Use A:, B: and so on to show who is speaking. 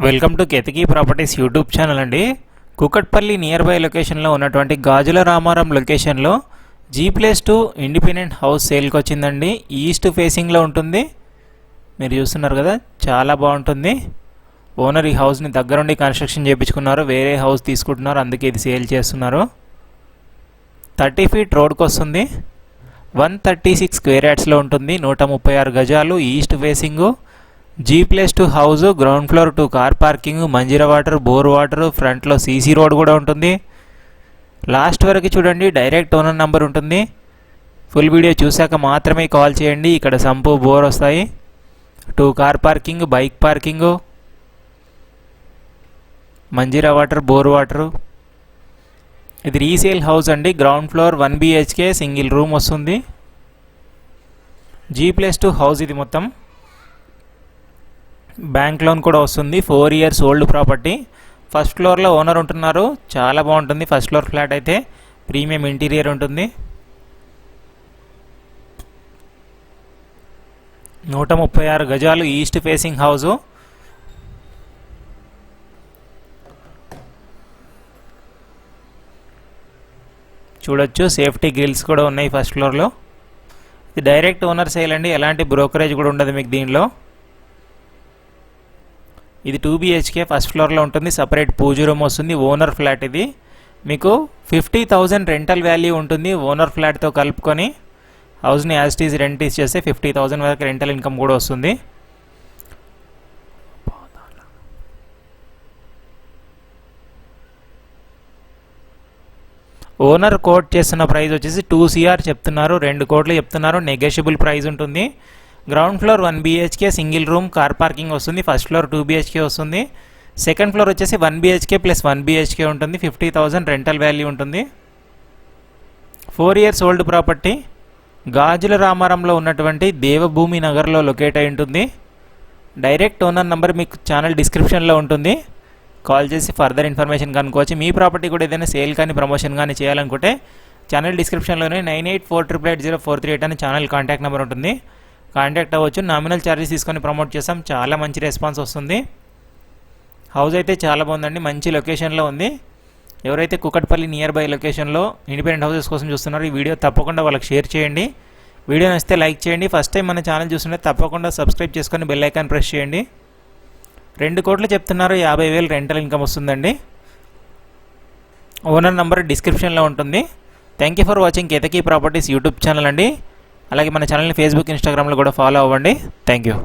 A: Welcome to Ketaki properties YouTube channel అండి. Kukatpally near by లొకేషన్లో ఉన్నటువంటి గాజుల రామారం లొకేషన్లో G+2 ఇండిపెండెంట్ హౌస్ సేల్కి వచ్చిందండి. ఈస్ట్ ఫేసింగ్లో ఉంటుంది. మీరు చూస్తున్నారు కదా, చాలా బాగుంటుంది. ఓనర్ ఈ హౌస్ని దగ్గరుండి కన్స్ట్రక్షన్ చేయించుకున్నారు, వేరే హౌస్ తీసుకుంటున్నారు, అందుకే ఇది సేల్ చేస్తున్నారు. 30 ఫీట్ రోడ్కి వస్తుంది. 136 స్క్వేర్ యార్డ్స్లో ఉంటుంది. 136 గజాలు, east facing, G+2 house, ground floor 2 car parking, Manjeera water, bore water, ఫ్రంట్లో సీసీ రోడ్ కూడా ఉంటుంది. లాస్ట్ వరకు చూడండి, డైరెక్ట్ ఓనర్ నంబర్ ఉంటుంది. ఫుల్ వీడియో చూశాక మాత్రమే కాల్ చేయండి. ఇక్కడ సంపు, బోర్ వస్తాయి. 2 car parking, bike parking, Manjeera water, bore water. ఇది రీసేల్ హౌస్ అండి. Ground floor 1 BHK single room వస్తుంది. G+2 హౌస్ ఇది మొత్తం. బ్యాంక్ లోన్ కూడా వస్తుంది. 4 ఇయర్స్ ఓల్డ్ ప్రాపర్టీ. ఫస్ట్ ఫ్లోర్లో ఓనర్ ఉంటున్నారు. చాలా బాగుంటుంది. ఫస్ట్ ఫ్లోర్ ఫ్లాట్ అయితే ప్రీమియం ఇంటీరియర్ ఉంటుంది. 136 గజాలు, ఈస్ట్ ఫేసింగ్ హౌసు. చూడొచ్చు, సేఫ్టీ గ్రిల్స్ కూడా ఉన్నాయి ఫస్ట్ ఫ్లోర్లో. ఇది డైరెక్ట్ ఓనర్ సేల్ అండి, ఎలాంటి బ్రోకరేజ్ కూడా ఉండదు మీకు దీనిలో. ఇది 2 BHK ఫస్ట్ ఫ్లోర్లో ఉంటుంది. సపరేట్ పూజ రూమ్ వస్తుంది. ఓనర్ ఫ్లాట్ ఇది. మీకు 50,000 రెంటల్ వాల్యూ ఉంటుంది. ఓనర్ ఫ్లాట్తో కలుపుకొని హౌస్ని యాజ్ టీజ్ రెంట్ చేస్తే 50,000 వరకు రెంటల్ ఇన్కమ్ కూడా వస్తుంది. ఓనర్ కోట్ చేస్తున్న ప్రైస్ వచ్చేసి 2 CR చెప్తున్నారు. 2 కోట్లు చెప్తున్నారు. నెగోషియబుల్ ప్రైస్ ఉంటుంది. Ground floor 1 BHK single room, car parking వస్తుంది. ఫస్ట్ ఫ్లోర్ 2 BHK వస్తుంది. సెకండ్ ఫ్లోర్ వచ్చేసి 1 BHK ప్లస్ 1 BHK ఉంటుంది. 50,000 రెంటల్ వాల్యూ ఉంటుంది. 4 ఇయర్స్ ఓల్డ్ ప్రాపర్టీ. గాజుల రామారంలో ఉన్నటువంటి దేవభూమి నగర్లో లొకేట్ అయి ఉంటుంది. డైరెక్ట్ ఓనర్ నంబర్ మీకు ఛానల్ డిస్క్రిప్షన్లో ఉంటుంది. కాల్ చేసి ఫర్దర్ ఇన్ఫర్మేషన్ కనుక్కోవచ్చు. మీ ప్రాపర్టీ కూడా ఏదైనా సేల్ కానీ ప్రమోషన్ కానీ చేయాలనుకుంటే ఛానల్ డిస్క్రిప్షన్లోనే 9848880438 అని ఛానల్ కాంటాక్ట్ నెంబర్ ఉంటుంది. కాంటాక్ట్ అవ్వచ్చు. నామినల్ ఛార్జెస్ తీసుకొని ప్రమోట్ చేస్తాం. చాలా మంచి రెస్పాన్స్ వస్తుంది. హౌస్ అయితే చాలా బాగుందండి. మంచి లొకేషన్లో ఉంది. ఎవరైతే కూకట్పల్లి నియర్ బై లొకేషన్లో ఇండిపెండెంట్ హౌసెస్ కోసం చూస్తున్నారో ఈ వీడియో తప్పకుండా వాళ్ళకి షేర్ చేయండి. వీడియో నచ్చితే లైక్ చేయండి. ఫస్ట్ టైం మన ఛానల్ చూస్తుంటే తప్పకుండా సబ్స్క్రైబ్ చేసుకొని బెల్ ఐకాన్ ప్రెస్ చేయండి. 2 కోట్లు చెప్తున్నారు. 50,000 రెంటల్ ఇన్కమ్ వస్తుందండి. ఓనర్ నంబర్ డిస్క్రిప్షన్లో ఉంటుంది. Thank you for watching Ketaki properties YouTube channel అండి. అలాగే మన ఛానల్ని ఫేస్బుక్, ఇన్స్టాగ్రామ్లో కూడా ఫాలో అవ్వండి. Thank you.